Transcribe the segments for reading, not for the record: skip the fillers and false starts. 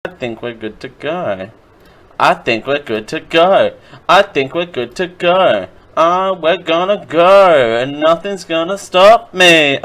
I think we're good to go. I think we're good to go. I think we're good to go. We're gonna go, and nothing's gonna stop me.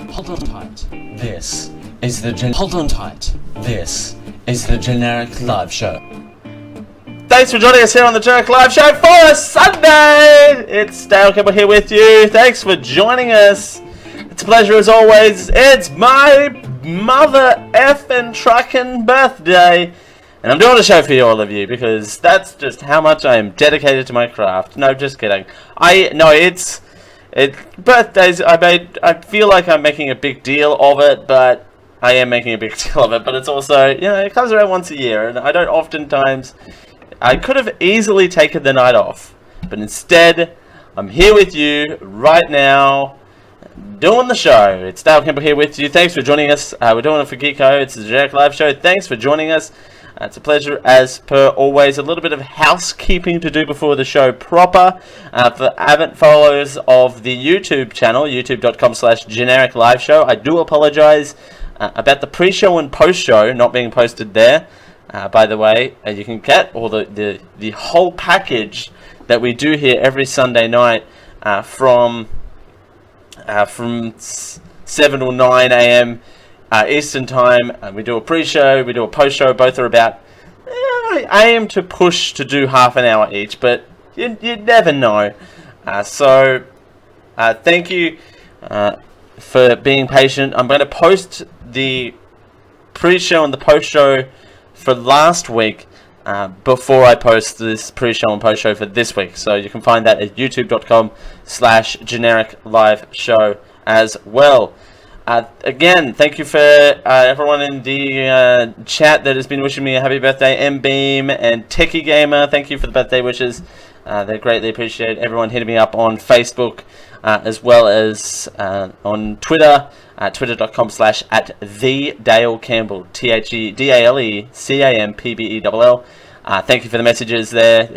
Hold on tight. This is the Hold on tight. This is the Generic Live Show. Thanks for joining us here on the Generic Live Show for Sunday. It's Dale Campbell here with you. Thanks for joining us. It's a pleasure as always. It's my mother effing trucking birthday. And I'm doing a show for all of you because that's just how much I am dedicated to my craft. No, just kidding. Birthdays, I feel like I'm making a big deal of it, but I am making a big deal of it. But it's also, it comes around once a year, and I don't oftentimes. I could have easily taken the night off, but instead, I'm here with you right now, doing the show. It's Dale Campbell here with you. Thanks for joining us. We're doing it for Geeko. It's the Generic Live Show. Thanks for joining us. It's a pleasure as per always. A little bit of housekeeping to do before the show proper. For avid followers of the YouTube channel, youtube.com/generic live show, I do apologize about the pre-show and post-show not being posted there. By the way, you can get all the whole package that we do here every Sunday night from 7 or 9 a.m. Eastern time. We do a pre-show, we do a post-show. Both are about, I aim to push to do half an hour each, but you never know. So thank you for being patient. I'm going to post the pre-show and the post-show for last week before I post this pre-show and post-show for this week. So you can find that at youtube.com/generic live show as well. Again, thank you for everyone in the chat that has been wishing me a happy birthday. M-Beam and Techie Gamer, thank you for the birthday wishes. They greatly appreciate everyone hitting me up on Facebook as well as on Twitter, twitter.com/@TheDaleCampbell, TheDaleCampbell. Thank you for the messages there.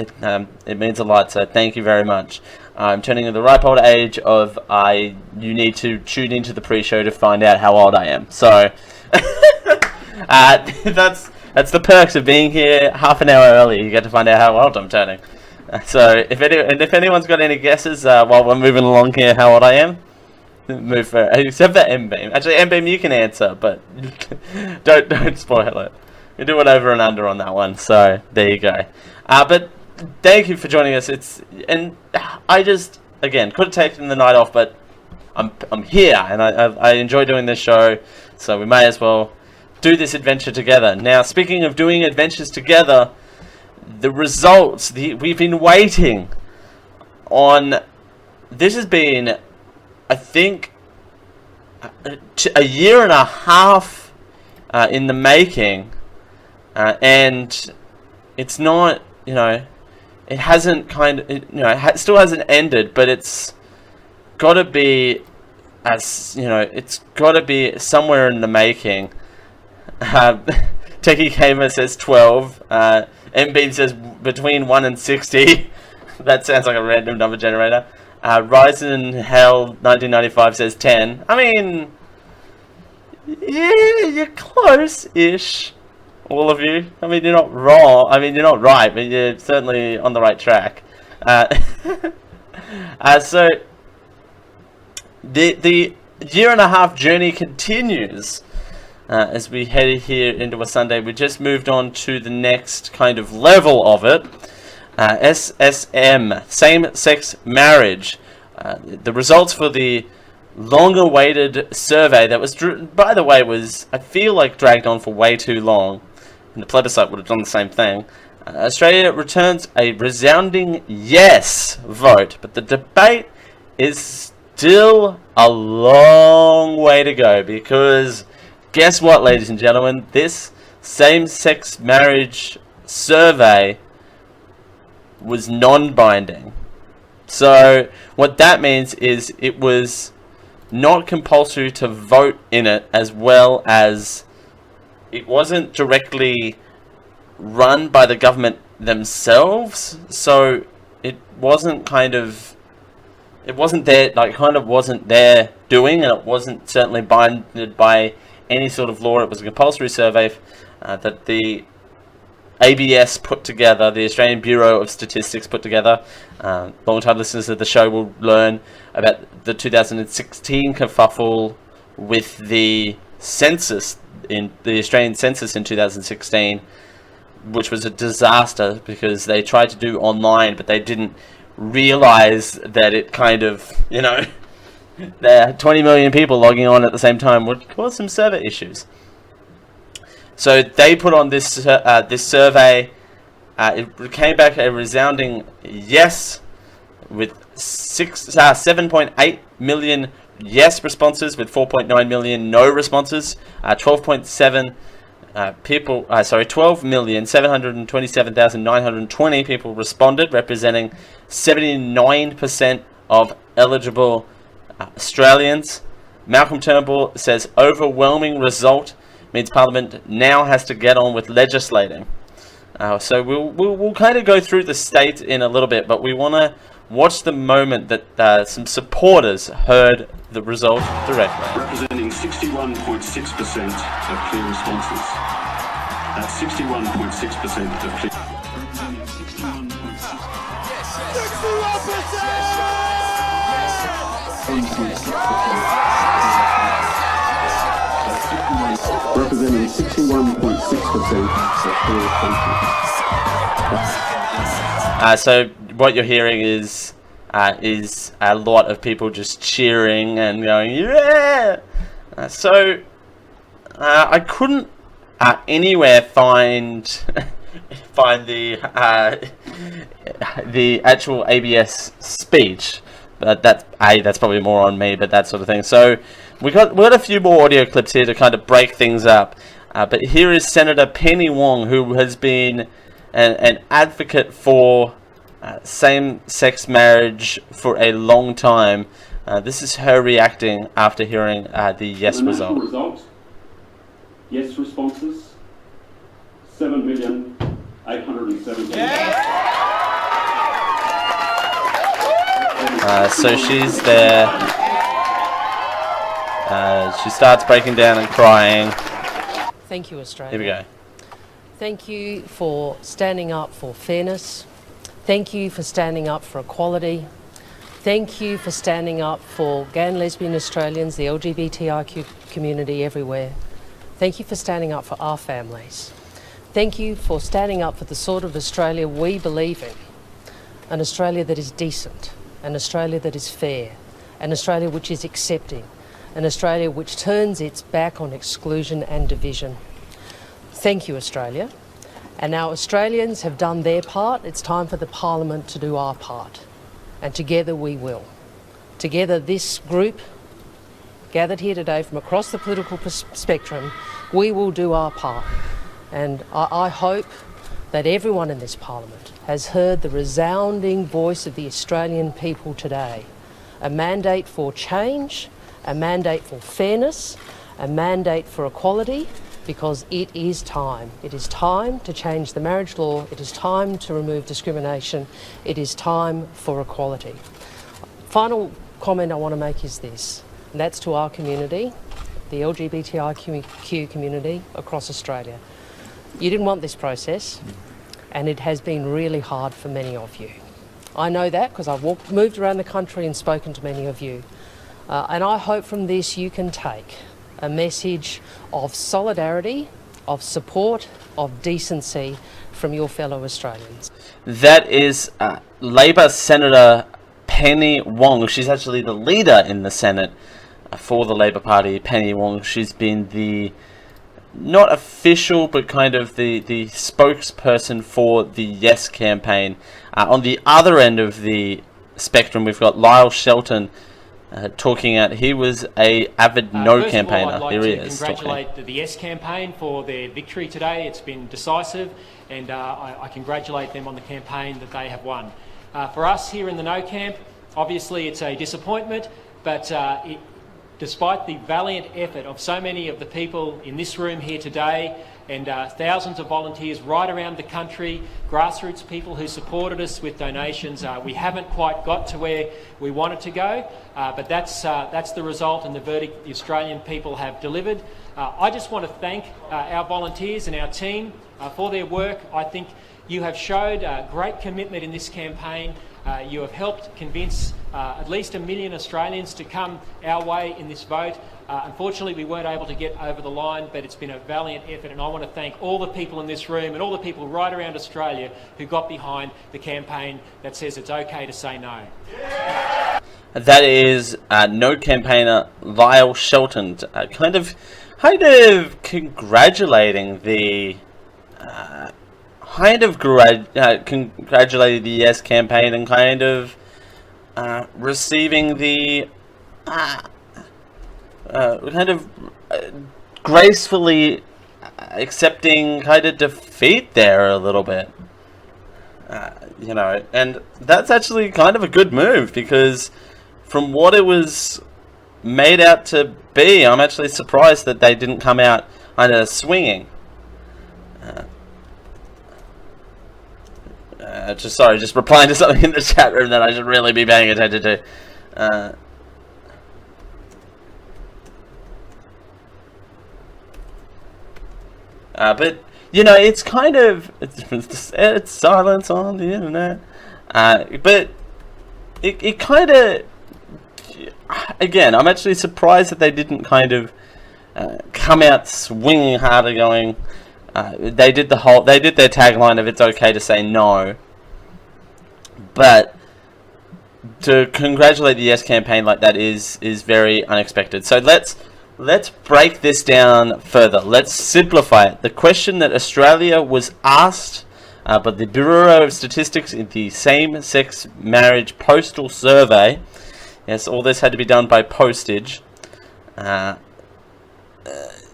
It means a lot, so thank you very much. I'm turning to the ripe old age of you need to tune into the pre-show to find out how old I am. So that's the perks of being here half an hour early. You get to find out how old I'm turning. So if anyone's got any guesses while we're moving along here, how old I am, except for M-Beam. Actually, M-Beam, you can answer, but don't spoil it. We do it over and under on that one. So there you go. But thank you for joining us. I just, again, could have taken the night off, but I'm here and I enjoy doing this show, so we may as well do this adventure together. Now, speaking of doing adventures together, the results we've been waiting on. This has been, I think, a year and a half in the making, and it's not, it hasn't it still hasn't ended, but it's got to be, it's got to be somewhere in the making. Techie Gamer says 12. MB says between 1 and 60. That sounds like a random number generator. Ryzen Hell 1995 says 10. I mean, yeah, you're close-ish. All of you. I mean, you're not wrong. I mean, you're not right, but you're certainly on the right track. So the year and a half journey continues as we head here into a Sunday. We just moved on to the next kind of level of it. SSM, same-sex marriage. The results for the long-awaited survey that was, by the way, I feel like dragged on for way too long. And the plebiscite would have done the same thing. Australia returns a resounding yes vote, but the debate is still a long way to go, because guess what, ladies and gentlemen? This same-sex marriage survey was non-binding. So what that means is it was not compulsory to vote in it, as well as it wasn't directly run by the government themselves. So it wasn't their doing, and it wasn't certainly binded by any sort of law. It was a compulsory survey that the ABS put together, the Australian Bureau of Statistics put together. Long-time listeners of the show will learn about the 2016 kerfuffle with the census, in the Australian census in 2016, which was a disaster because they tried to do online, but they didn't realize that it kind of, there are 20 million people logging on at the same time would cause some server issues. So they put on this survey. It came back a resounding yes, with 7.8 million yes responses, with 4.9 million no responses. 12,727,920 people responded, representing 79% of eligible Australians. Malcolm Turnbull says overwhelming result means Parliament now has to get on with legislating. So we'll kind of go through the state in a little bit, but we want to watch the moment that some supporters heard the result directly. Representing 61.6% of clear responses. That's 61.6% of clear. 61%. Representing 61.6% of clear responses. So what you're hearing is a lot of people just cheering and going, yeah! I couldn't anywhere find the actual ABS speech, but that's probably more on me, but that sort of thing. So we got a few more audio clips here to kind of break things up. But here is Senator Penny Wong, who has been an advocate for same-sex marriage for a long time. This is her reacting after hearing the yes result. Yes responses, 7,870,000. So she's there. She starts breaking down and crying. Thank you, Australia. Here we go. Thank you for standing up for fairness. Thank you for standing up for equality. Thank you for standing up for gay and lesbian Australians, the LGBTIQ community everywhere. Thank you for standing up for our families. Thank you for standing up for the sort of Australia we believe in. An Australia that is decent, an Australia that is fair, an Australia which is accepting, an Australia which turns its back on exclusion and division. Thank you, Australia. And now Australians have done their part. It's time for the Parliament to do our part. And together we will. Together, this group gathered here today from across the political spectrum, we will do our part. And I hope that everyone in this Parliament has heard the resounding voice of the Australian people today. A mandate for change, a mandate for fairness, a mandate for equality, because it is time. It is time to change the marriage law. It is time to remove discrimination. It is time for equality. Final comment I want to make is this, and that's to our community, the LGBTIQ community across Australia. You didn't want this process, and it has been really hard for many of you. I know that because I've moved around the country and spoken to many of you. And I hope from this you can take a message of solidarity, of support, of decency from your fellow Australians. That is Labor Senator Penny Wong. She's actually the leader in the Senate for the Labor Party, Penny Wong. She's been the, not official, but kind of the spokesperson for the Yes campaign. On the other end of the spectrum, we've got Lyle Shelton, talking out. He was a avid no First campaigner. of all, I'd Here like he to is. congratulate the Yes campaign for their victory today. It's been decisive, and I congratulate them on the campaign that they have won. For us here in the No camp, obviously it's a disappointment, but despite the valiant effort of so many of the people in this room here today and thousands of volunteers right around the country, grassroots people who supported us with donations, we haven't quite got to where we wanted to go, but that's the result and the verdict the Australian people have delivered. I just want to thank our volunteers and our team for their work. I think you have showed great commitment in this campaign. You have helped convince at least 1 million Australians to come our way in this vote. Unfortunately, we weren't able to get over the line, but it's been a valiant effort, and I want to thank all the people in this room and all the people right around Australia who got behind the campaign that says it's okay to say no. That is no campaigner Lyle Shelton, kind of congratulating the congratulating the Yes campaign and kind of receiving the gracefully accepting kind of defeat there a little bit. You know, and that's actually kind of a good move, because from what it was made out to be, I'm actually surprised that they didn't come out kind of swinging. Just replying to something in the chat room that I should really be paying attention to. But you know, it's kind of it's silence on the internet. But it kind of, again, I'm actually surprised that they didn't kind of come out swinging harder, going. They did their tagline of "It's okay to say no," but to congratulate the Yes campaign like that is very unexpected. So let's break this down further. Let's simplify it. The question that Australia was asked by the Bureau of Statistics in the same-sex marriage postal survey. Yes, all this had to be done by postage. You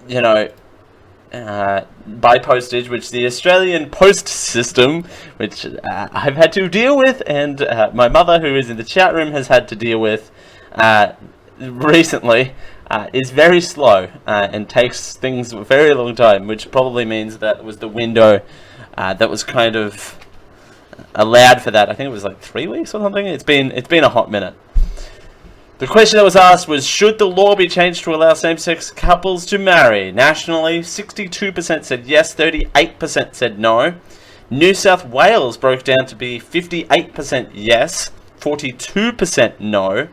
know. By postage, which the Australian post system, which I've had to deal with, and my mother, who is in the chat room, has had to deal with recently, is very slow and takes things a very long time, which probably means that was the window that was kind of allowed for that. I think it was like 3 weeks or something. It's been a hot minute. The question that was asked was, should the law be changed to allow same-sex couples to marry? Nationally, 62% said yes, 38% said no. New South Wales broke down to be 58% yes, 42% no.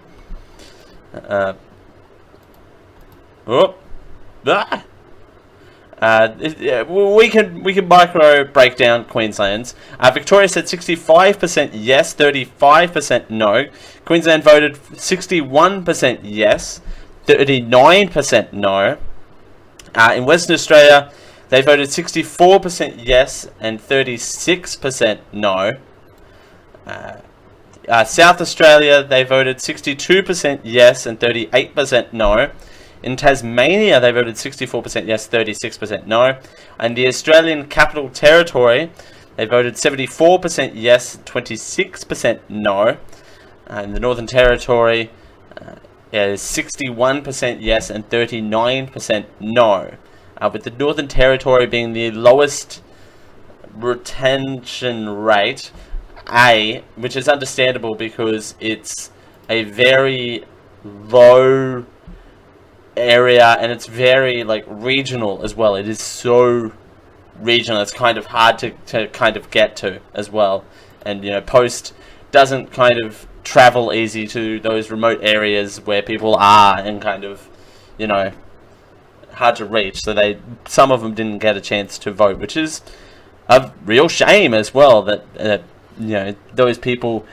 We can micro break down Queensland's. Victoria said 65% yes, 35% no. Queensland voted 61% yes, 39% no. In Western Australia, they voted 64% yes and 36% no. South Australia, they voted 62% yes and 38% no. In Tasmania, they voted 64% yes, 36% no. And the Australian Capital Territory, they voted 74% yes, 26% no. And the Northern Territory is 61% yes and 39% no. With the Northern Territory being the lowest retention rate, which is understandable because it's a very low area and it's very regional as well. It is so regional, it's kind of hard to kind of get to as well. And Post doesn't kind of travel easy to those remote areas where people are and kind of hard to reach, so some of them didn't get a chance to vote, which is a real shame as well, that those people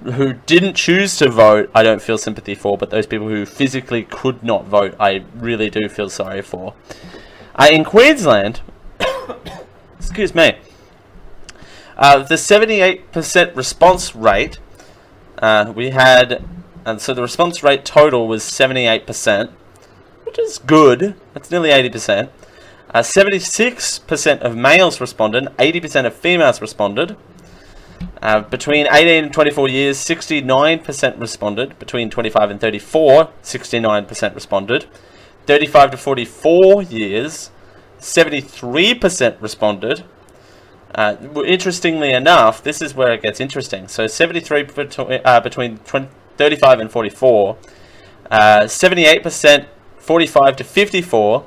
who didn't choose to vote, I don't feel sympathy for, but those people who physically could not vote, I really do feel sorry for. In Queensland, excuse me, the 78% response rate, we had And so the response rate total was 78%, which is good. That's nearly 80%. 76% of males responded, 80% of females responded. Between 18 and 24 years, 69% responded. Between 25 and 34, 69% responded. 35 to 44 years, 73% responded. Interestingly enough, this is where it gets interesting. So 73 between 35 and 44, 78% 45 to 54,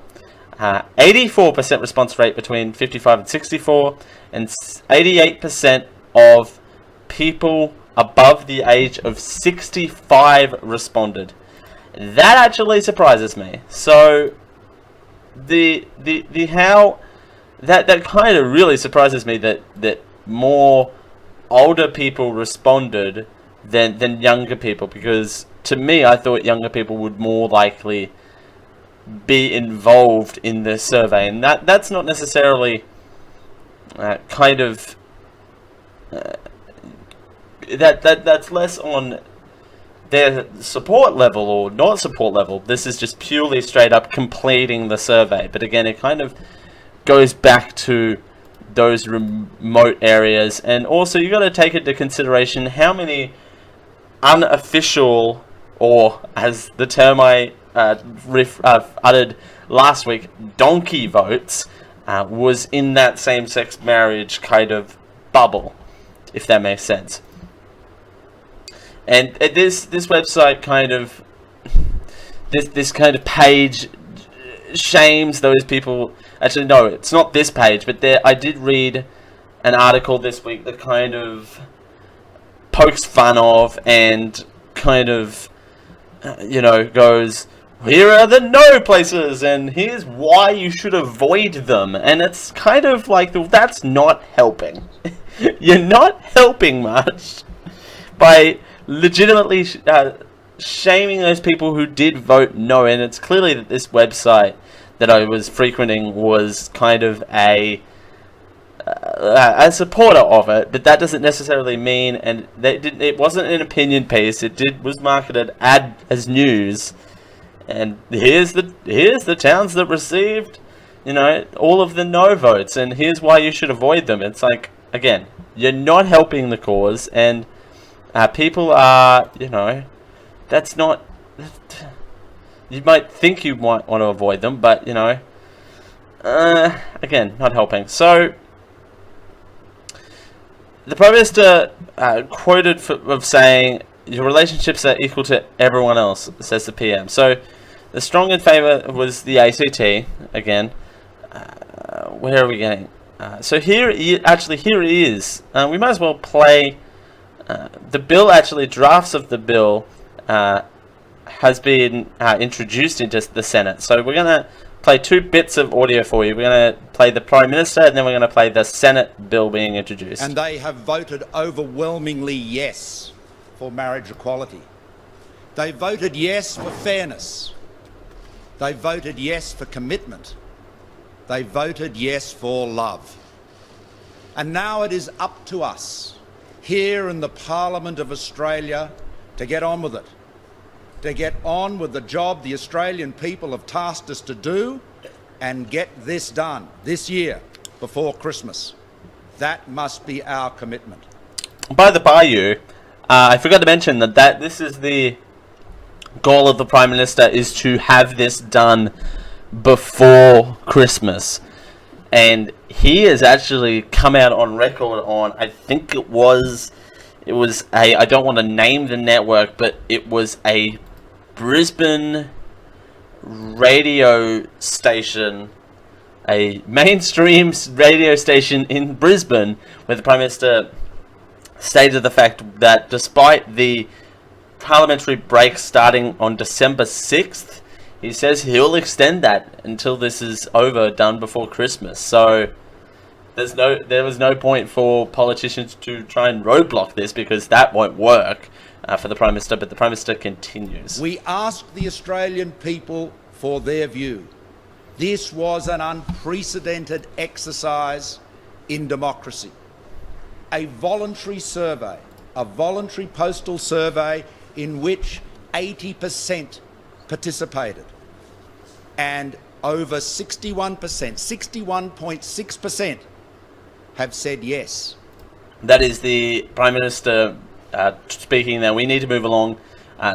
84% response rate between 55 and 64, and 88% of people above the age of 65 responded. That actually surprises me. So the how that kind of really surprises me that more older people responded than younger people, because to me I thought younger people would more likely be involved in the survey, and that's not necessarily that's less on their support level or not support level. This is just purely straight up completing the survey. But again, it kind of goes back to those remote areas, and also you got to take into consideration how many unofficial, or as the term I uttered last week, donkey votes was in that same-sex marriage kind of bubble, if that makes sense. And this website kind of this kind of page shames those people. Actually, no, it's not this page, but I did read an article this week that kind of pokes fun of and kind of goes, here are the no places, and here's why you should avoid them. And it's kind of like, that's not helping. You're not helping much by legitimately shaming those people who did vote no. And it's clearly that this website that I was frequenting was kind of a supporter of it, but that doesn't necessarily mean, and it wasn't an opinion piece. It was marketed as news. And here's the towns that received, all of the no votes, and here's why you should avoid them. It's like, again, you're not helping the cause, and people are, that's not. You might think you might want to avoid them, but again, not helping. So the Prime Minister quoted of saying, "Your relationships are equal to everyone else," says the PM. So the strong in favour was the ACT again. Where are we getting? So here it is. We might as well play the bill. Actually, drafts of the bill has been introduced into the Senate. So we're going to play two bits of audio for you. We're going to play the Prime Minister, and then we're going to play the Senate bill being introduced. And they have voted overwhelmingly yes for marriage equality. They voted yes for fairness. They voted yes for commitment. They voted yes for love. And now it is up to us here in the Parliament of Australia to get on with it. To get on with the job the Australian people have tasked us to do and get this done this year before Christmas. That must be our commitment. By the by, I forgot to mention that this is the goal of the Prime Minister, is to have this done before Christmas. And he has actually come out on record on, I think it was I don't want to name the network, but it was a Brisbane radio station, a mainstream radio station in Brisbane, where the Prime Minister stated the fact that despite the parliamentary break starting on December 6th, he says he'll extend that until this is over, done before Christmas. So there was no point for politicians to try and roadblock this, because that won't work for the Prime Minister. But the Prime Minister continues. We asked the Australian people for their view. This was an unprecedented exercise in democracy. A voluntary survey, a voluntary postal survey in which 80% participated. And over 61%, 61.6% have said yes. That is the Prime Minister speaking. Now we need to move along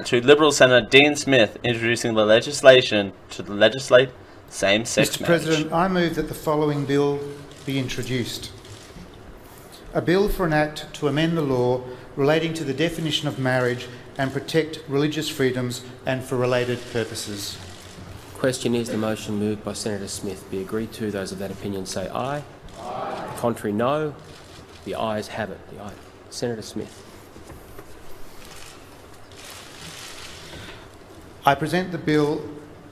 to Liberal Senator Dean Smith introducing the legislation to legislate same-sex Mr. marriage. President, I move that the following bill be introduced. A bill for an act to amend the law relating to the definition of marriage and protect religious freedoms and for related purposes. Question is the motion moved by Senator Smith be agreed to. Those of that opinion say aye. Aye. The contrary, no. The ayes have it. The aye. Senator Smith. I present the bill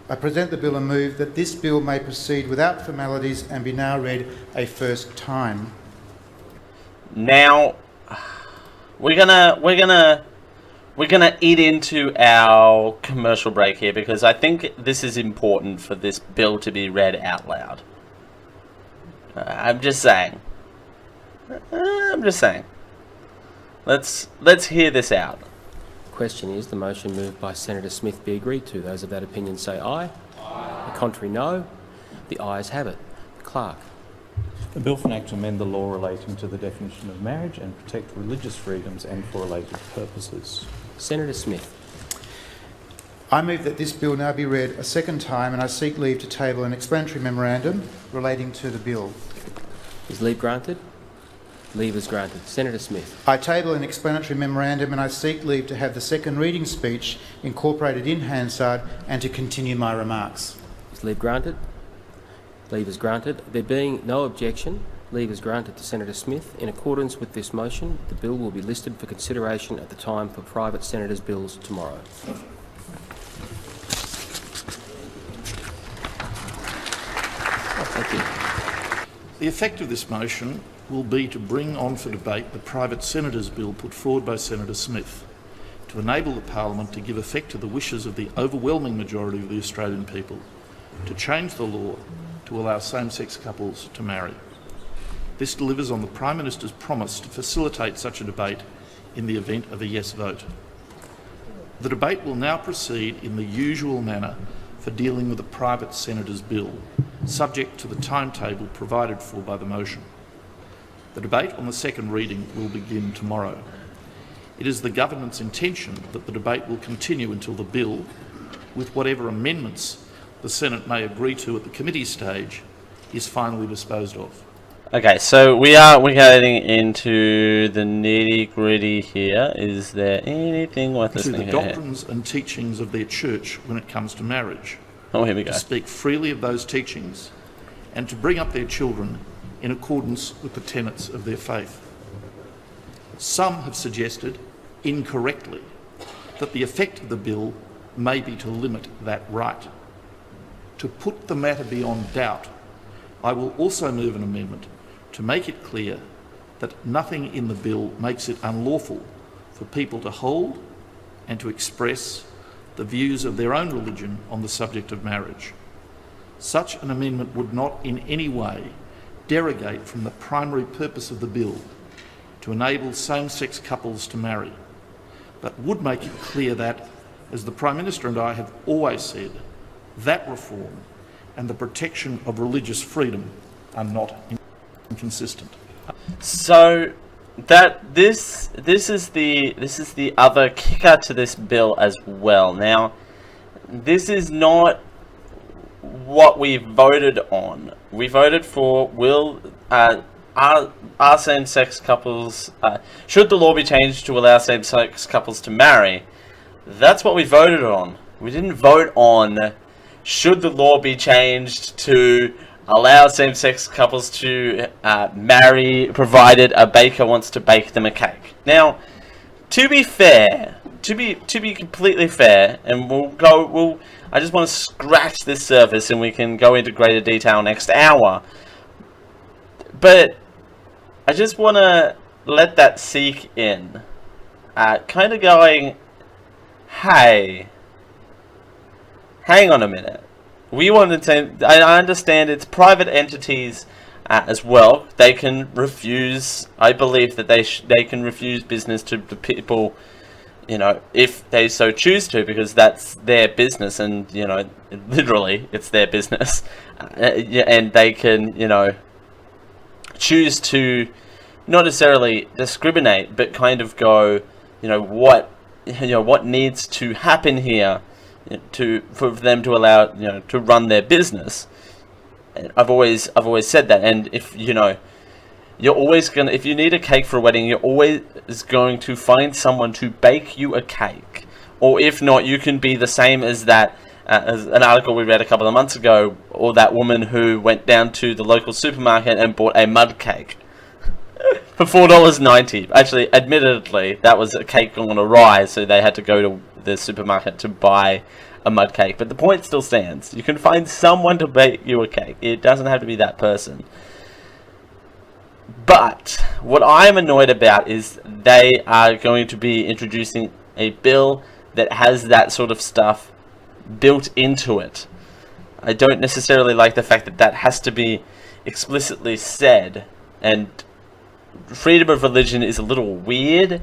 and move that this bill may proceed without formalities and be now read a first time. Now we're gonna eat into our commercial break here because I think this is important for this bill to be read out loud. I'm just saying. Let's hear this out. Question is the motion moved by Senator Smith be agreed to. Those of that opinion say aye. Aye. The contrary, no. The ayes have it. The Clerk. A bill for an act to amend the law relating to the definition of marriage and protect religious freedoms and for related purposes. Senator Smith. I move that this bill now be read a second time and I seek leave to table an explanatory memorandum relating to the bill. Is leave granted? Leave is granted. Senator Smith. I table an explanatory memorandum and I seek leave to have the second reading speech incorporated in Hansard and to continue my remarks. Is leave granted? Leave is granted. There being no objection, leave is granted to Senator Smith. In accordance with this motion, the bill will be listed for consideration at the time for private senators' bills tomorrow. Thank you. The effect of this motion will be to bring on for debate the private senators' bill put forward by Senator Smith to enable the Parliament to give effect to the wishes of the overwhelming majority of the Australian people to change the law to allow same-sex couples to marry. This delivers on the Prime Minister's promise to facilitate such a debate in the event of a yes vote. The debate will now proceed in the usual manner for dealing with a private senator's bill, subject to the timetable provided for by the motion. The debate on the second reading will begin tomorrow. It is the government's intention that the debate will continue until the bill, with whatever amendments the Senate may agree to at the committee stage, is finally disposed of. Okay, so we're getting into the nitty-gritty here. Is there anything worth To listening the to doctrines and teachings of their church when it comes to marriage. Oh, here we go. To speak freely of those teachings and to bring up their children in accordance with the tenets of their faith. Some have suggested, incorrectly, that the effect of the bill may be to limit that right. To put the matter beyond doubt, I will also move an amendment to make it clear that nothing in the bill makes it unlawful for people to hold and to express the views of their own religion on the subject of marriage. Such an amendment would not in any way derogate from the primary purpose of the bill to enable same-sex couples to marry, but would make it clear that, as the Prime Minister and I have always said, that reform and the protection of religious freedom are not inconsistent. So that this is the other kicker to this bill as well. Now, this is not what we voted on. We voted for are same-sex couples, should the law be changed to allow same-sex couples to marry? That's what we voted on. We didn't vote on should the law be changed to allow same-sex couples to marry provided a baker wants to bake them a cake. Now, to be fair, to be completely fair, and I just want to scratch this surface and we can go into greater detail next hour. But I just want to let that sink in. Kind of going, hey, hang on a minute. We wanted to. I understand it's private entities as well. They can refuse. I believe that they can refuse business to the people if they so choose to, because that's their business, and literally it's their business, and they can choose to not necessarily discriminate, but kind of go, what needs to happen here for them to allow to run their business. And I've always said that, and if you're always gonna, if you need a cake for a wedding, you're always going to find someone to bake you a cake, or if not, you can be the same as that. As an article we read a couple of months ago, or that woman who went down to the local supermarket and bought a mud cake for $4.90. Actually, admittedly, that was a cake gone awry, so they had to go to the supermarket to buy a mud cake. But the point still stands. You can find someone to bake you a cake. It doesn't have to be that person. But what I'm annoyed about is they are going to be introducing a bill that has that sort of stuff built into it. I don't necessarily like the fact that that has to be explicitly said, and freedom of religion is a little weird,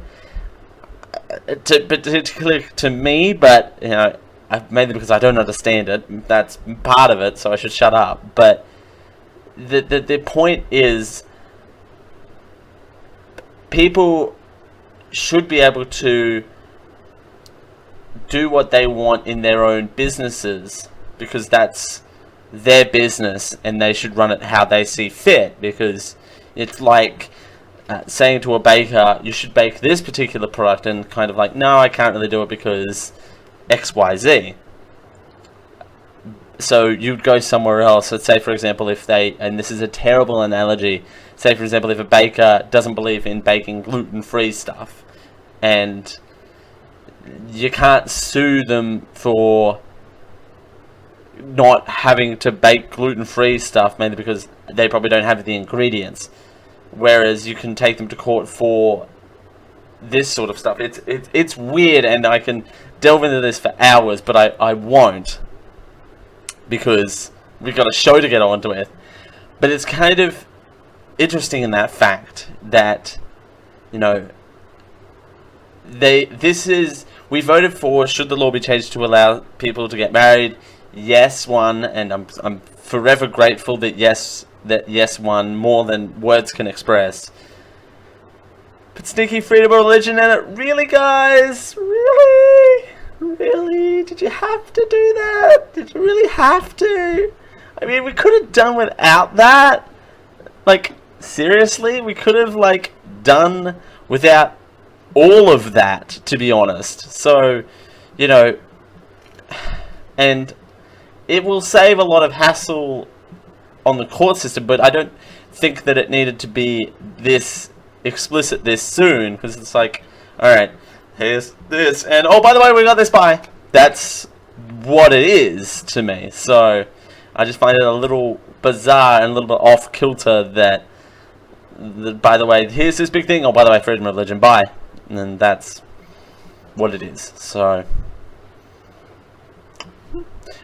particularly to me, but mainly because I don't understand it. That's part of it, so I should shut up. But the point is, people should be able to do what they want in their own businesses, because that's their business and they should run it how they see fit. Because it's like saying to a baker, you should bake this particular product, and kind of like, no, I can't really do it because XYZ. So you'd go somewhere else. Let's say, for example, if they, and this is a terrible analogy, say, for example, if a baker doesn't believe in baking gluten-free stuff, and you can't sue them for not having to bake gluten-free stuff, mainly because they probably don't have the ingredients. Whereas you can take them to court for this sort of stuff. It's weird, and I can delve into this for hours, but I won't, because we've got a show to get onto it. But it's kind of interesting in that fact that, we voted for, should the law be changed to allow people to get married? Yes won, and I'm forever grateful that yes won more than words can express. But sneaky freedom of religion in it, really, guys? Really? Did you have to do that? Did you really have to? I mean, we could have done without that. Like, seriously? We could have, done without all of that, to be honest. So, and it will save a lot of hassle on the court system, but I don't think that it needed to be this explicit this soon, because it's like, alright, here's this, and oh, by the way, we got this by. That's what it is to me. So I just find it a little bizarre and a little bit off kilter that by the way, here's this big thing, oh, by the way, freedom of religion, bye. And then that's what it is. So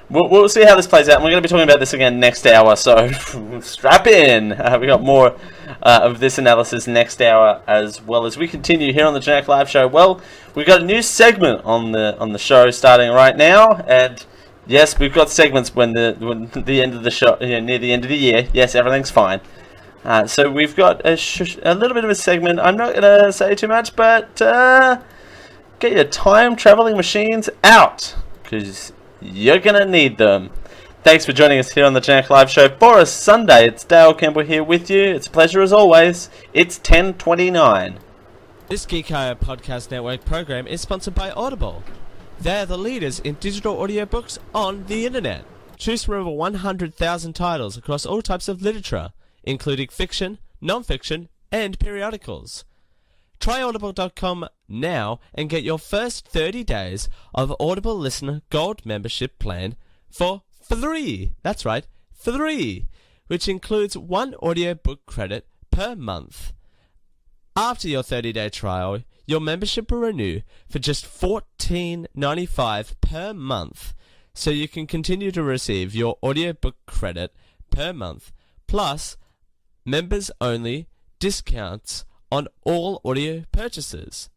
we'll see how this plays out. And we're going to be talking about this again next hour, so strap in. We got more of this analysis next hour, as well as we continue here on the Generic Live Show. Well, we've got a new segment on the show starting right now, and yes, we've got segments when the end of the show, near the end of the year. Yes, everything's fine. So we've got a little bit of a segment. I'm not going to say too much, but get your time traveling machines out, because you're going to need them. Thanks for joining us here on the Generic Live Show for a Sunday. It's Dale Campbell here with you. It's a pleasure as always. It's 10:29. This Geek Hire Podcast Network program is sponsored by Audible. They're the leaders in digital audiobooks on the internet. Choose from over 100,000 titles across all types of literature, including fiction, non-fiction, and periodicals. Try audible.com now and get your first 30 days of Audible Listener Gold membership plan for free. That's right, free, which includes 1 audiobook credit per month. After your 30-day trial, your membership will renew for just $14.95 per month, so you can continue to receive your audiobook credit per month, plus members-only discounts on all audio purchases.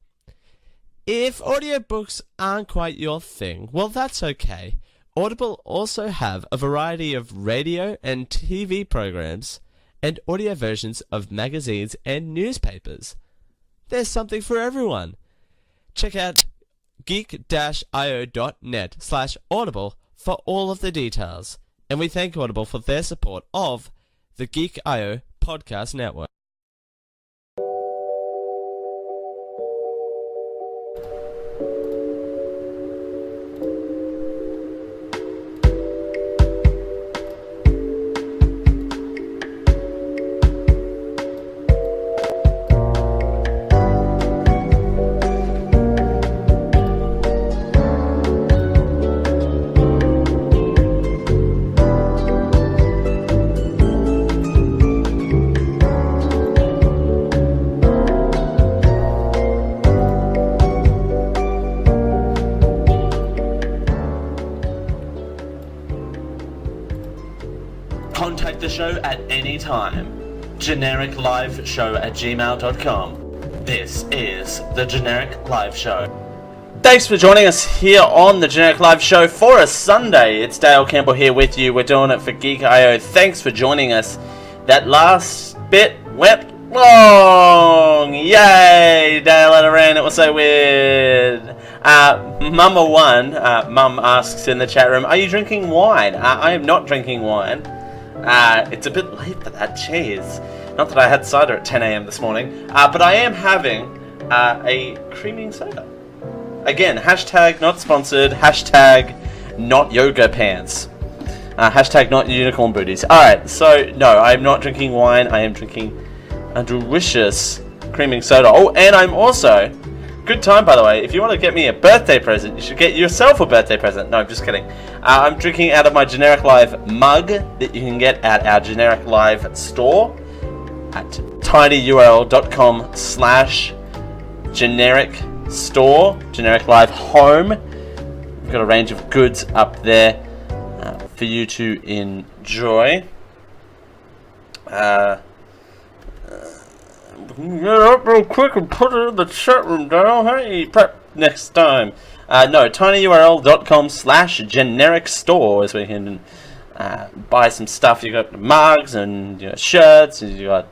If audiobooks aren't quite your thing, well, that's okay. Audible also have a variety of radio and TV programs and audio versions of magazines and newspapers. There's something for everyone. Check out geek-io.net/audible for all of the details. And we thank Audible for their support of the Geek.io podcast network. Contact the show at any time. genericliveshow@gmail.com. This is the Generic Live Show. Thanks for joining us here on the Generic Live Show for a Sunday. It's Dale Campbell here with you. We're doing it for Geek.io. Thanks for joining us. That last bit went long. Yay! Dale let it rain. It was so weird. Mum asks in the chat room, are you drinking wine? I am not drinking wine. It's a bit late for that, jeez. Not that I had cider at 10 a.m. this morning, but I am having a creaming soda. Again, hashtag not sponsored, hashtag not yoga pants, hashtag not unicorn booties. Alright, so no, I'm not drinking wine, I am drinking a delicious creaming soda. Oh, and I'm also, good time by the way, if you want to get me a birthday present, you should get yourself a birthday present. No, I'm just kidding. I'm drinking out of my Generic Live mug that you can get at our Generic Live store at tinyurl.com/generic store, Generic Live home. We've got a range of goods up there for you to enjoy. Get up real quick and put it in the chat room, Dale. Hey, prep next time. No, tinyurl.com/generic store is where you can buy some stuff. You got mugs and shirts, and you got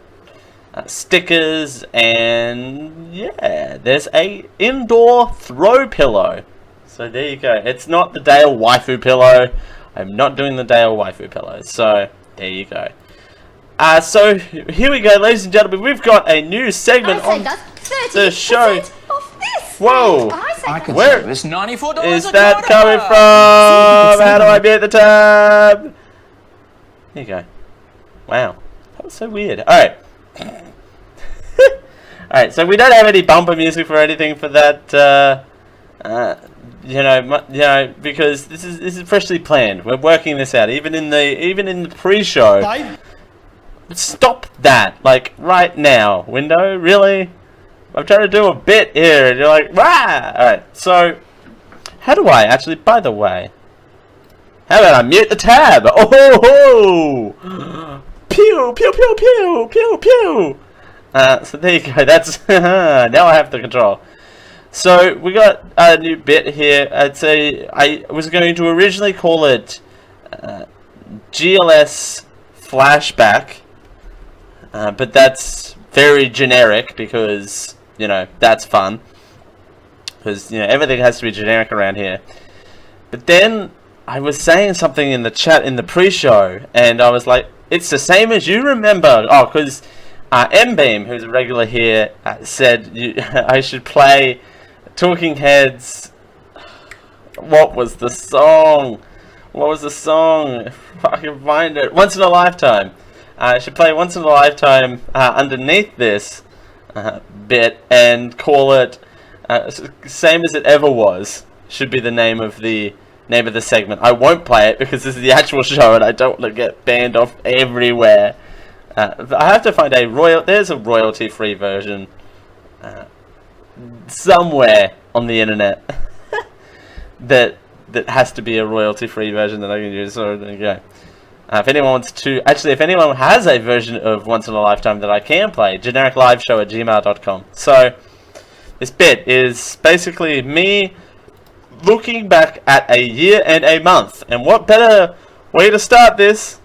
stickers, and yeah, there's a indoor throw pillow. So there you go. It's not the Dale waifu pillow. I'm not doing the Dale waifu pillow. So there you go. So here we go, ladies and gentlemen. We've got a new segment on the show. Whoa! Where is that coming from? How do I be at the tab? There you go. Wow, that was so weird. All right. Alright, so we don't have any bumper music or anything for that, because this is freshly planned. We're working this out, even in the pre-show. Stop that, like right now, window. Really? I'm trying to do a bit here, and you're like, rah! Alright, so how do I actually? By the way, how about I mute the tab? Oh ho ho! Pew pew pew pew pew pew. So there you go. That's now I have the control. So we got a new bit here. I was going to originally call it GLS Flashback, but that's very generic because that's fun. Because everything has to be generic around here. But then I was saying something in the chat in the pre-show, and I was like, it's the same as you remember. Oh, because M-Beam, who's a regular here, said I should play Talking Heads. What was the song? If I can find it. Once in a Lifetime. I should play Once in a Lifetime underneath this bit and call it Same As It Ever Was. Should be the name of the segment. I won't play it because this is the actual show and I don't want to get banned off everywhere. I have to find there's a royalty-free version somewhere on the internet that has to be a royalty-free version that I can use. So there you go. If anyone has a version of Once in a Lifetime that I can play, genericliveshow@gmail.com. So This bit is basically me looking back at a year and a month. And what better way to start this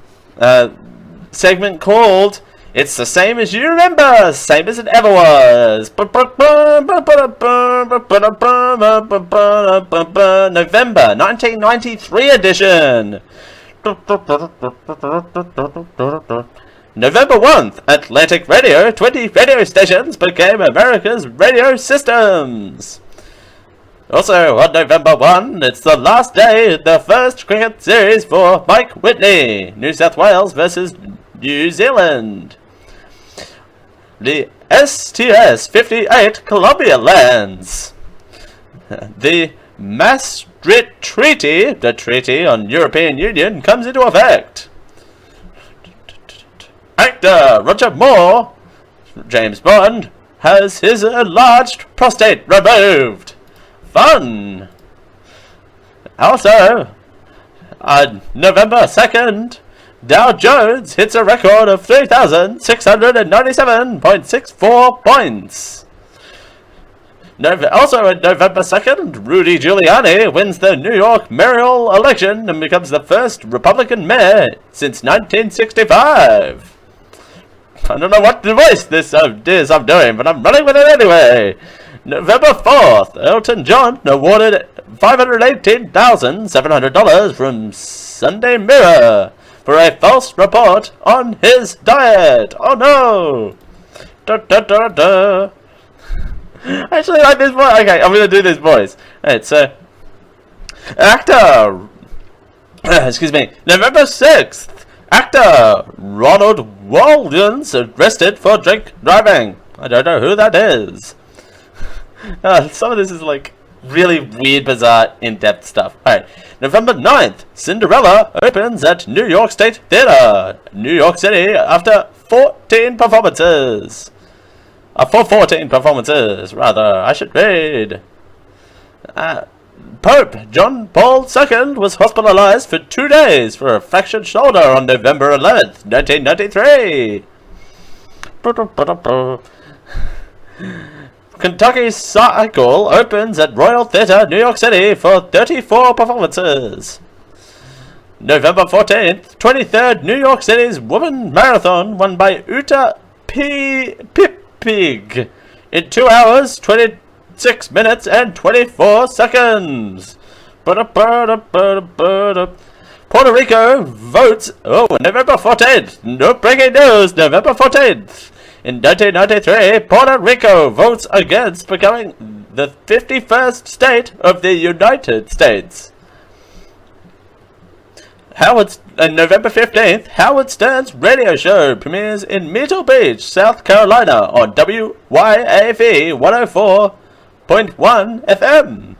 segment called It's the Same as You Remember, Same as It Ever Was. November 1993 edition. November 1st, Atlantic Radio, 20 radio stations became America's radio systems. Also, on November 1, it's the last day of the first cricket series for Mike Whitney, New South Wales versus New Zealand. The STS-58 Columbia lands. The Maastricht Treaty, the Treaty on European Union, comes into effect. Actor Roger Moore, James Bond, has his enlarged prostate removed. Fun! Also, on November 2nd, Dow Jones hits a record of 3,697.64 points. Also on November 2nd, Rudy Giuliani wins the New York mayoral election and becomes the first Republican mayor since 1965. I don't know what voice this is I'm doing, but I'm running with it anyway. November 4th, Elton John awarded $518,700 from Sunday Mirror for a false report on his diet. Oh no! I actually like this voice. Okay, I'm gonna do this voice. Alright, so actor excuse me, November 6th, actor Ronald Walden's arrested for drink driving. I don't know who that is. Some of this is like really weird, bizarre, in-depth stuff. Alright, November 9th, Cinderella opens at New York State Theater, New York City, after 14 performances. For 14 performances, rather, I should read. Pope John Paul II was hospitalized for 2 days for a fractured shoulder on November 11th, 1993. Kentucky Cycle opens at Royal Theatre, New York City for 34 performances. November 14th, 23rd New York City's Women Marathon won by Uta Pig in 2 hours, 26 minutes and 24 seconds. Puerto Rico votes. Oh, November 14th. No breaking news. November 14th. In 1993, Puerto Rico votes against becoming the 51st state of the United States. November 15th, Howard Stern's radio show premieres in Myrtle Beach, South Carolina on WYAV 104.1 FM.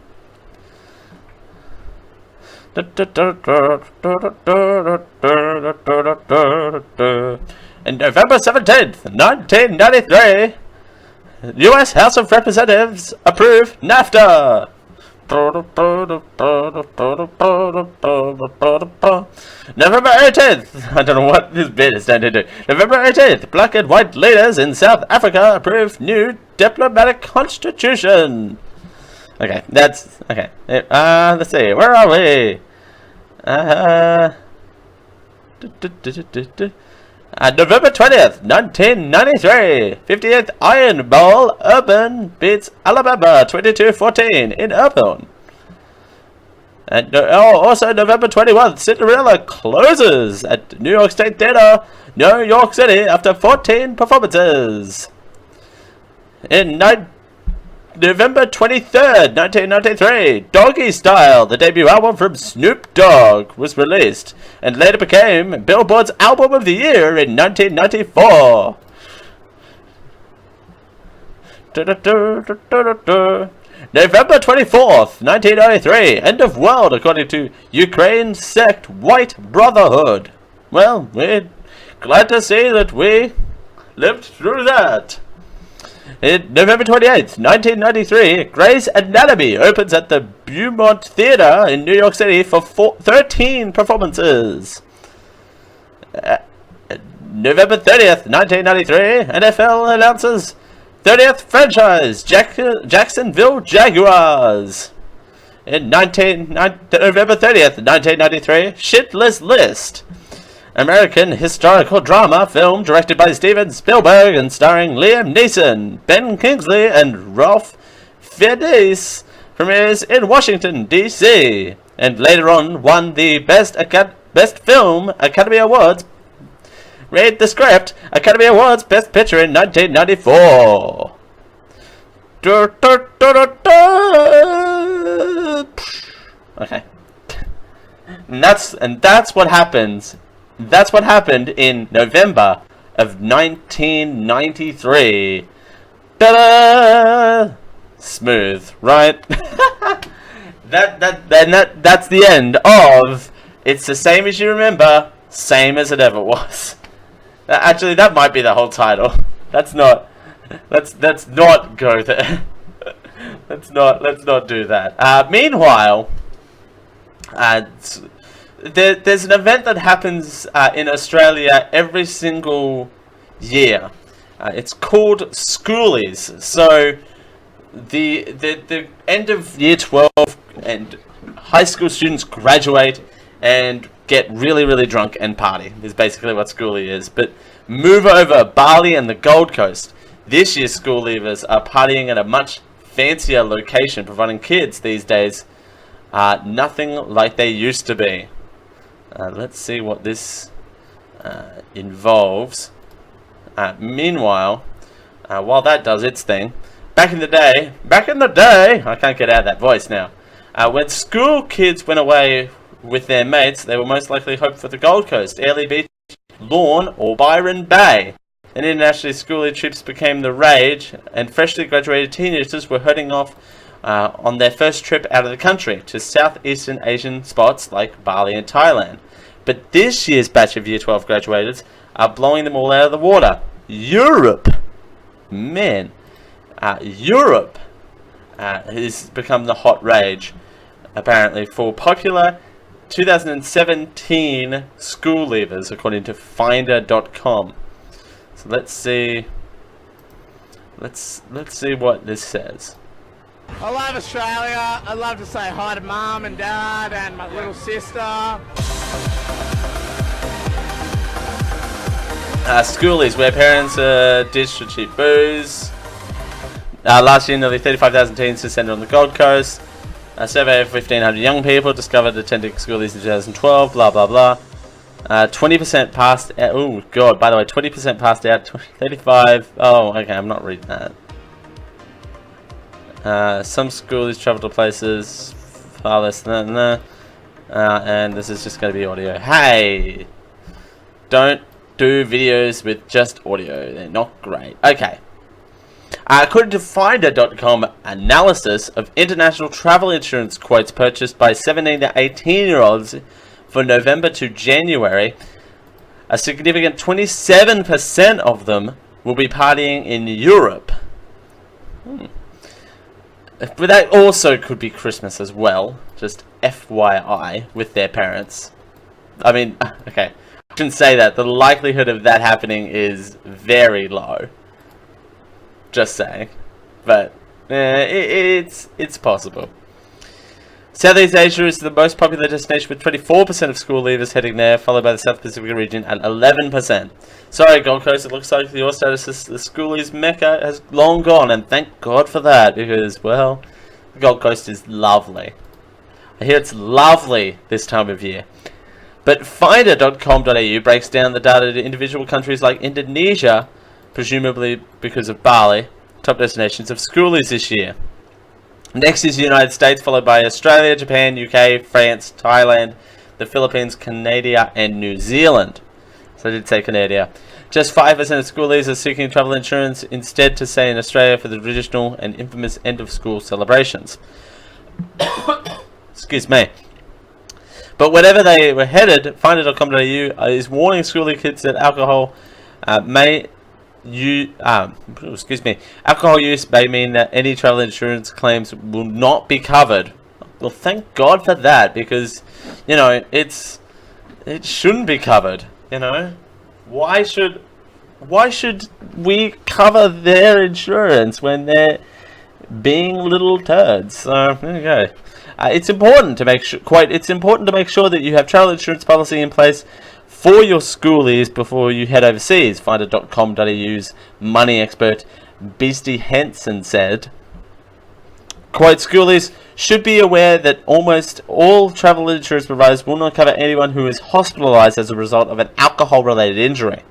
And November 17th, 1993, U.S. House of Representatives approved NAFTA. November 18th, I don't know what this bit is standing to. November 18th, black and white leaders in South Africa approved new diplomatic constitution. Okay, that's, okay. Let's see, where are we? November 20th, 1993, 50th Iron Bowl, Auburn beats Alabama 22-14 in Auburn. And also November 21st, Cinderella closes at New York State Theater, New York City after 14 performances. In November 23rd, 1993, Doggy Style, the debut album from Snoop Dogg, was released and later became Billboard's Album of the Year in 1994. November 24th, 1993, end of world according to Ukraine sect White Brotherhood. Well, we're glad to see that we lived through that. In November 28th, 1993, Grey's Anatomy opens at the Beaumont Theatre in New York City for 13 performances. November 30th, 1993, NFL announces 30th franchise, Jacksonville Jaguars. In November 30th, 1993, Schindler's List. American historical drama film directed by Steven Spielberg and starring Liam Neeson, Ben Kingsley, and Ralph Fiennes, premieres in Washington, D.C., and later on won the Best Film Academy Awards. Read the script. Academy Awards Best Picture in 1994. Okay. And that's what happens. That's what happened in November of 1993. Ta-da! Smooth, right? That's the end of It's the Same As You Remember, Same As It Ever Was. Actually, that might be the whole title. Let's not go there. let's not do that. Meanwhile, there's an event that happens in Australia every single year. It's called Schoolies. So the end of year 12 and high school students graduate and get really, really drunk and party. Is basically what Schoolie is. But move over Bali and the Gold Coast. This year's school leavers are partying at a much fancier location, providing kids these days nothing like they used to be. Let's see what this involves. Meanwhile, while that does its thing, back in the day, I can't get out of that voice now. When school kids went away with their mates, they were most likely hoped for the Gold Coast, Airlie Beach, Lorne, or Byron Bay. And internationally, schoolie trips became the rage, and freshly graduated teenagers were heading off on their first trip out of the country to Southeastern Asian spots like Bali and Thailand. But this year's batch of Year 12 graduates are blowing them all out of the water. Europe! Man. Europe has become the hot rage, apparently, for popular 2017 school leavers, according to Finder.com. So let's see. Let's see what this says. I love Australia. I'd love to say hi to Mum and Dad and my little sister. Schoolies, where parents ditch for cheap booze. Last year, nearly 35,000 teens descended on the Gold Coast. A survey of 1,500 young people discovered attending Schoolies in 2012. Blah blah blah. 20% passed out. Oh god! By the way, 20% passed out. 35. Oh, okay. I'm not reading that. Some schoolies travel to places far less than that. And this is just going to be audio. Hey, don't do videos with just audio. They're not great. Okay. According to Finder.com analysis of international travel insurance quotes purchased by 17 to 18-year-olds for November to January, a significant 27% of them will be partying in Europe. But that also could be Christmas as well, just FYI, with their parents. I mean, okay, I shouldn't say that. The likelihood of that happening is very low. Just saying. But it's possible. Southeast Asia is the most popular destination, with 24% of school leavers heading there, followed by the South Pacific region at 11%. Sorry, Gold Coast, it looks like your status as the schoolies mecca has long gone, and thank God for that, because, well, the Gold Coast is lovely. I hear it's lovely this time of year. But Finder.com.au breaks down the data to individual countries like Indonesia, presumably because of Bali, top destinations of schoolies this year. Next is the United States, followed by Australia, Japan, UK, France, Thailand, the Philippines, Canada, and New Zealand. So I did say Canada. Just 5% of schoolies are seeking travel insurance instead to stay in Australia for the traditional and infamous end of school celebrations. Excuse me. But wherever they were headed, Finder.com.au is warning schoolie kids that alcohol alcohol use may mean that any travel insurance claims will not be covered. Well, thank God for that, because, you know, it shouldn't be covered, you know. Why should Why should we cover their insurance when they're being little turds? So there you go. It's important to make sure. It's important to make sure that you have travel insurance policy in place for your schoolies before you head overseas. Finder.com.au's money expert Beastie Henson said, quote, schoolies should be aware that almost all travel insurance providers will not cover anyone who is hospitalized as a result of an alcohol-related injury.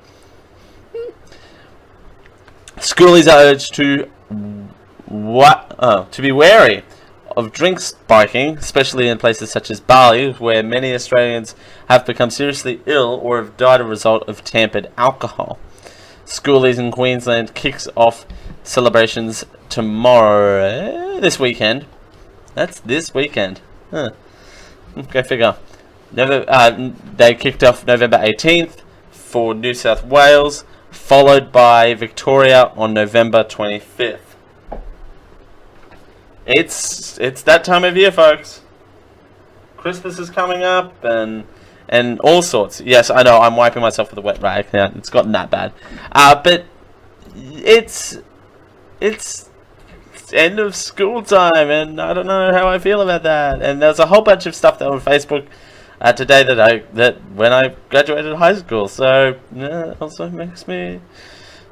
Schoolies are urged to be wary of drink spiking, especially in places such as Bali, where many Australians have become seriously ill or have died as a result of tampered alcohol. Schoolies in Queensland kicks off celebrations tomorrow, this weekend. That's this weekend. Huh. Go figure. They kicked off November 18th for New South Wales, followed by Victoria on November 25th. It's that time of year, folks. Christmas is coming up and all sorts. Yes, I know, I'm wiping myself with a wet rag. Yeah, it's gotten that bad. But it's end of school time, and I don't know how I feel about that. And there's a whole bunch of stuff that on Facebook today that when I graduated high school. So yeah, also makes me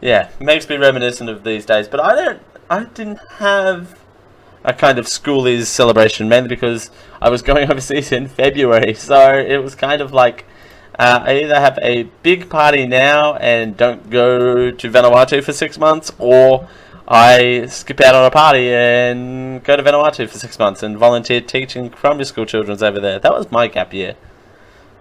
reminiscent of these days. But I didn't have a kind of schoolies celebration, mainly because I was going overseas in February. So it was kind of like I either have a big party now and don't go to Vanuatu for 6 months, or I skip out on a party and go to Vanuatu for 6 months and volunteer teaching primary school children over there. That was my gap year.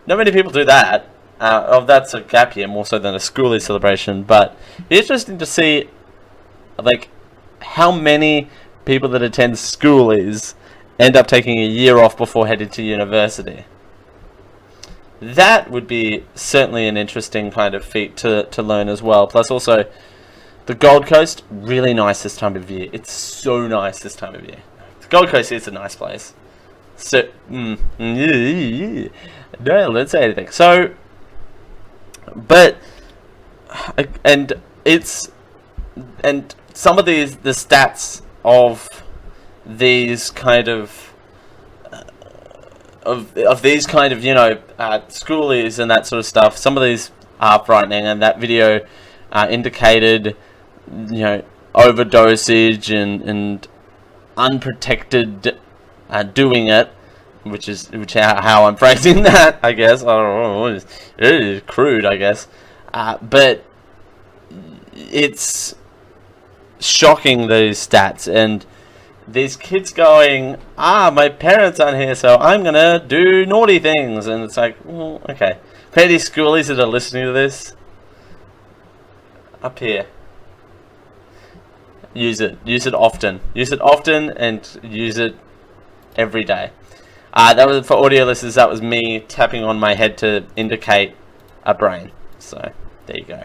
Not many people do that. That's a gap year more so than a schoolie celebration. But it's interesting to see, like, how many people that attend schoolies end up taking a year off before heading to university. That would be certainly an interesting kind of feat to learn as well. Plus also, the Gold Coast, really nice this time of year. It's so nice this time of year. The Gold Coast is a nice place. So, no, let's say anything. So, but, and some of the stats of these kind of these kind of, you know, schoolies and that sort of stuff, some of these are frightening, and that video indicated, you know, overdosage and unprotected doing it, which how I'm phrasing that, I guess. I don't know, it is crude, I guess, but it's shocking, these stats, and these kids going, my parents aren't here, so I'm gonna do naughty things, and it's like, well, okay, for any schoolies that are listening to this, up here, use it often, and use it every day. That was for audio listeners. That was me tapping on my head to indicate a brain. So there you go.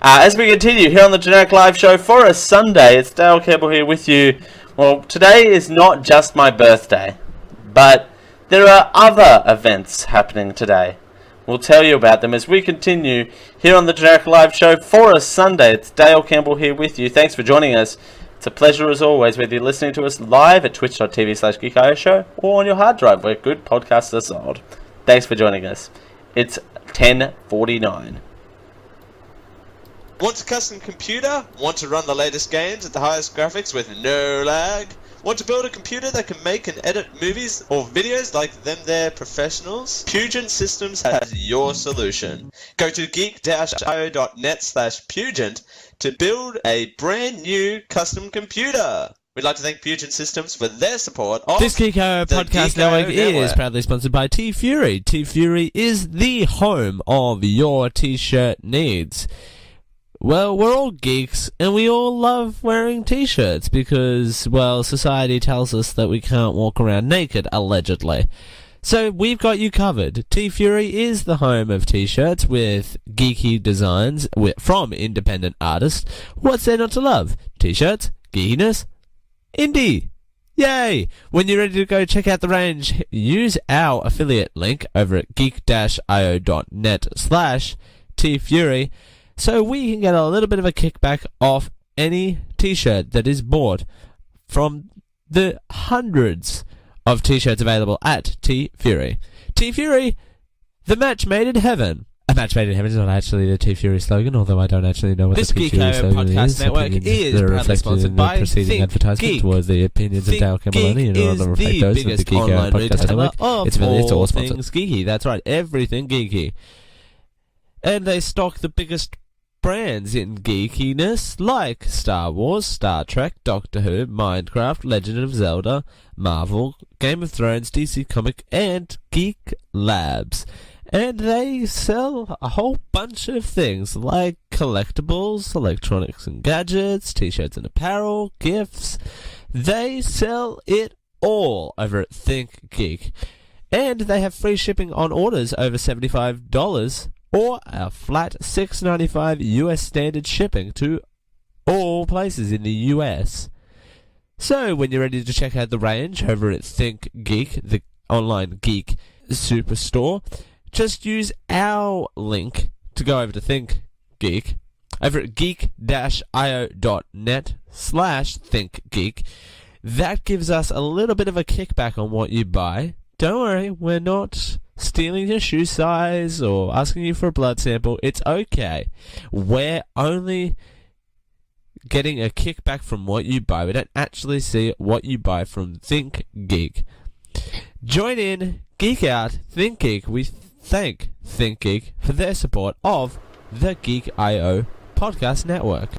As we continue here on the Generic Live Show for a Sunday, it's Dale Campbell here with you. Well, today is not just my birthday, but there are other events happening today. We'll tell you about them as we continue here on the Generic Live Show for a Sunday. It's Dale Campbell here with you. Thanks for joining us. It's a pleasure as always, whether you're listening to us live at twitch.tv/geekio show or on your hard drive where good podcasts are sold. Thanks for joining us. It's 10:49. Want a custom computer? Want to run the latest games at the highest graphics with no lag? Want to build a computer that can make and edit movies or videos like them they're professionals? Pugent Systems has your solution. Go to geek-io.net/Pugent to build a brand new custom computer. We'd like to thank Pugent Systems for their support of this Geek-O podcast network is proudly sponsored by T-Fury. T-Fury is the home of your t-shirt needs. Well, we're all geeks, and we all love wearing t-shirts because, well, society tells us that we can't walk around naked, allegedly. So we've got you covered. T-Fury is the home of t-shirts with geeky designs from independent artists. What's there not to love? T-shirts, geekiness, indie. Yay! When you're ready to go check out the range, use our affiliate link over at geek-io.net/T-Fury. so we can get a little bit of a kickback off any t-shirt that is bought from the hundreds of t-shirts available at T-Fury. T-Fury, the match made in heaven. A match made in heaven is not actually the T-Fury slogan, although I don't actually know what This the T-Fury Geeko slogan podcast is. network Opinions is that are proudly reflected sponsored in the by preceding Think advertisement Geek. was the opinions of Think Dale Campbell only, and Geek not is the reflect the those of the biggest Geeko online podcast retailer network. of It's all all sponsored. things geeky. That's right, everything geeky. And they stock the biggest brands in geekiness, like Star Wars, Star Trek, Doctor Who, Minecraft, Legend of Zelda, Marvel, Game of Thrones, DC Comic, and Geek Labs. And they sell a whole bunch of things like collectibles, electronics and gadgets, t-shirts and apparel, gifts. They sell it all over at Think Geek. And they have free shipping on orders over $75 or a flat $6.95 US standard shipping to all places in the US. So when you're ready to check out the range over at Think Geek, the online geek superstore, just use our link to go over to Think Geek over at geek-io.net/thinkgeek. That gives us a little bit of a kickback on what you buy. Don't worry, we're not stealing your shoe size or asking you for a blood sample. It's okay. We're only getting a kickback from what you buy. We don't actually see what you buy from Think Geek. Join in, geek out, Think Geek. We thank Think Geek for their support of the Geek.io podcast network.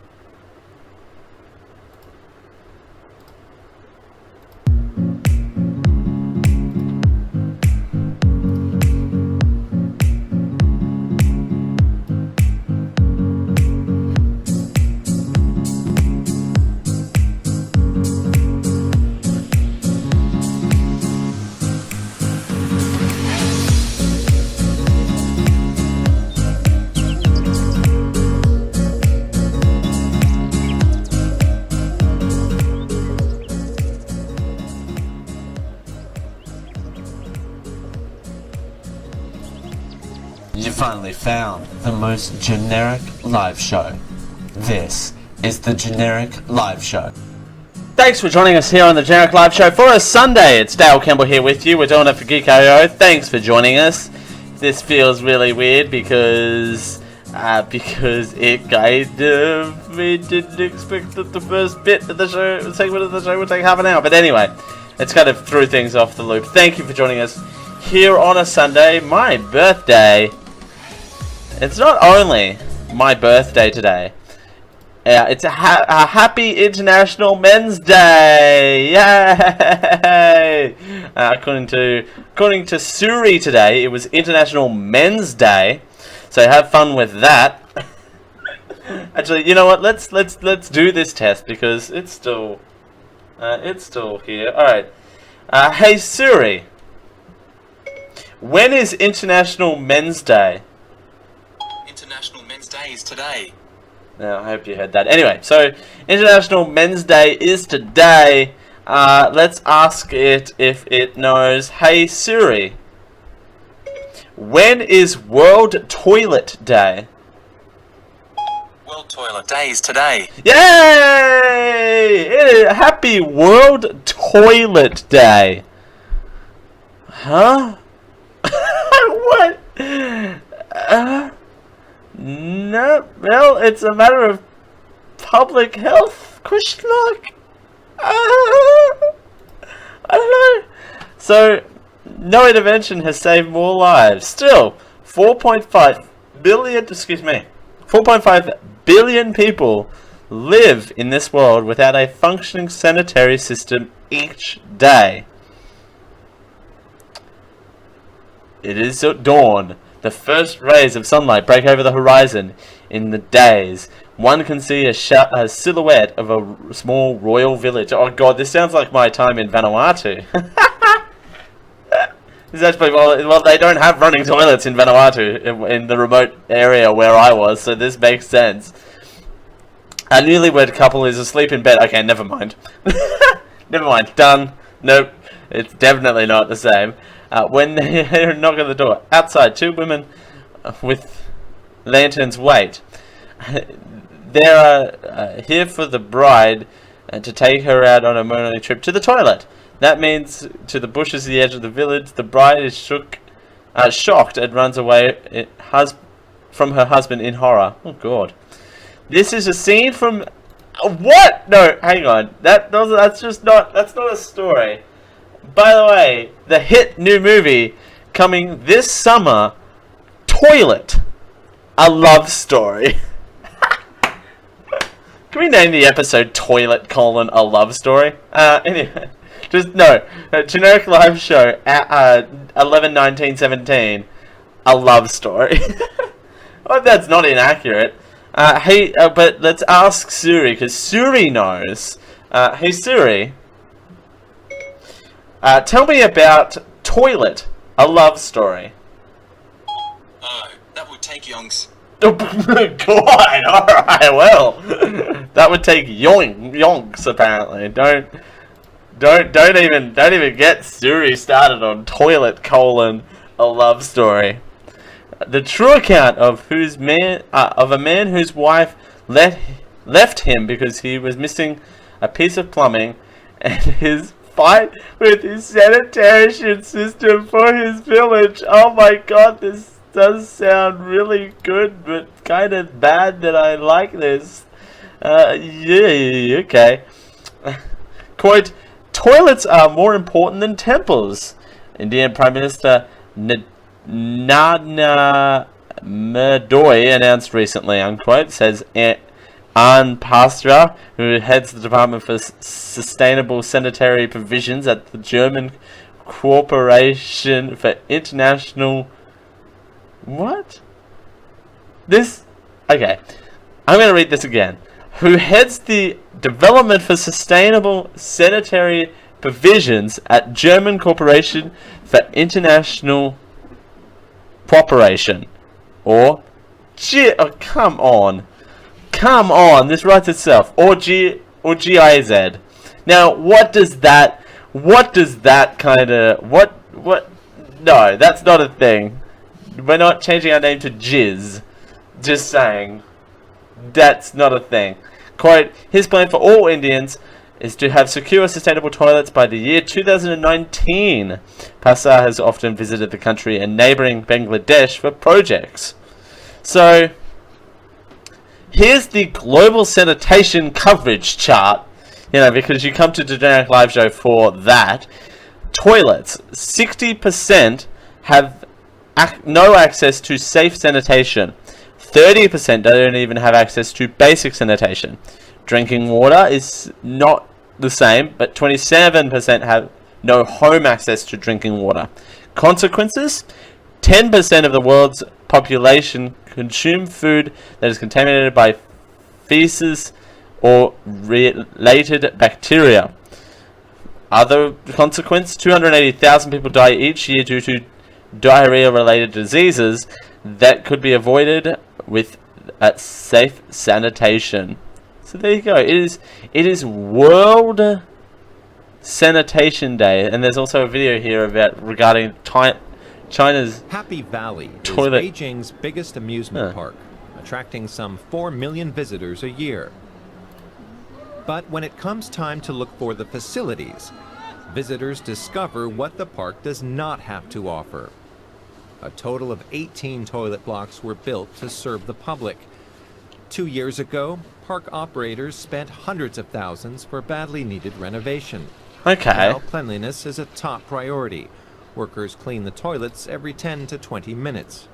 You finally found the most generic live show. This is the Generic Live Show. Thanks for joining us here on the Generic Live Show for a Sunday. It's Dale Campbell here with you. We're doing it for Geek.io. Thanks for joining us. This feels really weird because it kind of, we didn't expect that the first bit of the show, segment of the show would take half an hour. But anyway, it's kind of threw things off the loop. Thank you for joining us here on a Sunday, my birthday. It's not only my birthday today. It's a happy International Men's Day! Yay! According to Suri today, it was International Men's Day. So have fun with that. Actually, you know what? Let's do this test because it's still here. All right. Hey Suri, when is International Men's Day? International Men's Day is today. I hope you heard that. Anyway, so International Men's Day is today. Let's ask it if it knows. Hey Siri, when is World Toilet Day? World Toilet Day is today. Yay! Happy World Toilet Day. Huh? What? No, well, it's a matter of public health, question mark? I don't know. So, no intervention has saved more lives. Still, 4.5 billion people live in this world without a functioning sanitary system each day. It is at dawn. The first rays of sunlight break over the horizon. In the days, one can see a silhouette of a small royal village. Oh god, this sounds like my time in Vanuatu. This actually, well, they don't have running toilets in Vanuatu, in the remote area where I was, so this makes sense. A newlywed couple is asleep in bed. Okay, never mind. Never mind. Done. Nope. It's definitely not the same. When they hear a knock on the door, outside, two women with lanterns wait. they're here for the bride to take her out on a moonlight trip to the toilet. That means to the bushes at the edge of the village. The bride is shocked and runs away from her husband in horror. Oh God! This is a scene from what? No, hang on. That's not a story. By the way, the hit new movie coming this summer, Toilet, a love story. Can we name the episode Toilet: a love story? Anyway, just no. Generic live show at 11/19/17, a love story. Oh, that's not inaccurate. But let's ask Suri, because Suri knows. Hey Suri, tell me about Toilet, a love story. That would take yonks. Oh, God, alright, well. That would take yonks, apparently. Don't even get Suri started on Toilet: a love story. The true account of a man whose wife left him because he was missing a piece of plumbing, and his fight with his sanitation system for his village. Oh my God, this does sound really good, but kind of bad that I like this. Yeah, okay. Quote, toilets are more important than temples. Indian Prime Minister Narendra Modi announced recently, unquote, says Ann Pastra, who heads the Department for Sustainable Sanitary Provisions at the German Corporation for International... What? This... Okay. I'm going to read this again. Who heads the Development for Sustainable Sanitary Provisions at German Corporation for International Cooperation. Or... oh, come on. Come on. This writes itself. Or GIZ. Now, what does that kind of... What... No, that's not a thing. We're not changing our name to Jizz. Just saying. That's not a thing. Quote, his plan for all Indians is to have secure, sustainable toilets by the year 2019. Pasar has often visited the country and neighbouring Bangladesh for projects. So, here's the global sanitation coverage chart. You know, because you come to the Generic Live Show for that. Toilets, 60% have no access to safe sanitation. 30% don't even have access to basic sanitation. Drinking water is not the same, but 27% have no home access to drinking water. Consequences? 10% of the world's population consume food that is contaminated by feces or related bacteria. Other consequence? 280,000 people die each year due to diarrhea-related diseases that could be avoided with safe sanitation. So there you go. It is World Sanitation Day, and there's also a video here regarding China's Happy Valley toilet. is Beijing's biggest amusement park, attracting some 4 million visitors a year. But when it comes time to look for the facilities, visitors discover what the park does not have to offer. A total of 18 toilet blocks were built to serve the public. 2 years ago, park operators spent hundreds of thousands for badly needed renovation. Okay. Now cleanliness is a top priority. Workers clean the toilets every 10 to 20 minutes.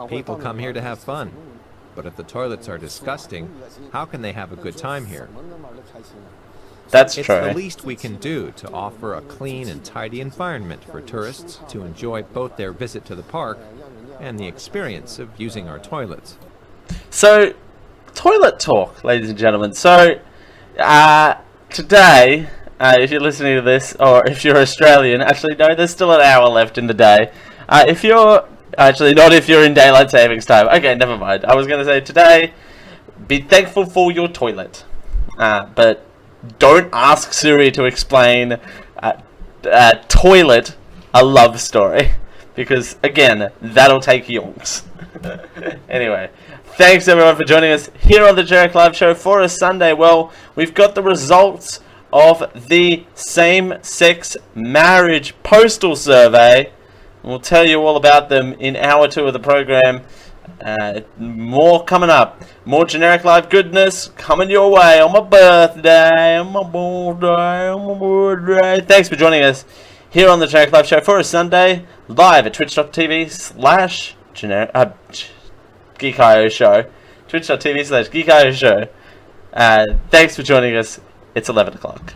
People come here to have fun. But if the toilets are disgusting, how can they have a good time here? That's it's true. the least we can do to offer a clean and tidy environment for tourists to enjoy both their visit to the park and the experience of using our toilets. So, toilet talk, ladies and gentlemen. So, today, if you're listening to this, or if you're Australian, actually no, there's still an hour left in the day. If you're, actually not if you're in daylight savings time. Okay, never mind. I was going to say today, be thankful for your toilet. But don't ask Suri to explain Toilet, a love story. because, again, that'll take yonks. Anyway, thanks everyone for joining us here on the Jarek Live Show for a Sunday. Well, we've got the results of the same-sex marriage postal survey. We'll tell you all about them in hour 2 of the program. More coming up. More Generic Live goodness coming your way on my birthday. Thanks for joining us here on the Generic Live Show for a Sunday, live at twitch.tv/Geek.io show. Twitch.tv/Geek.io show. Thanks for joining us. It's 11 o'clock.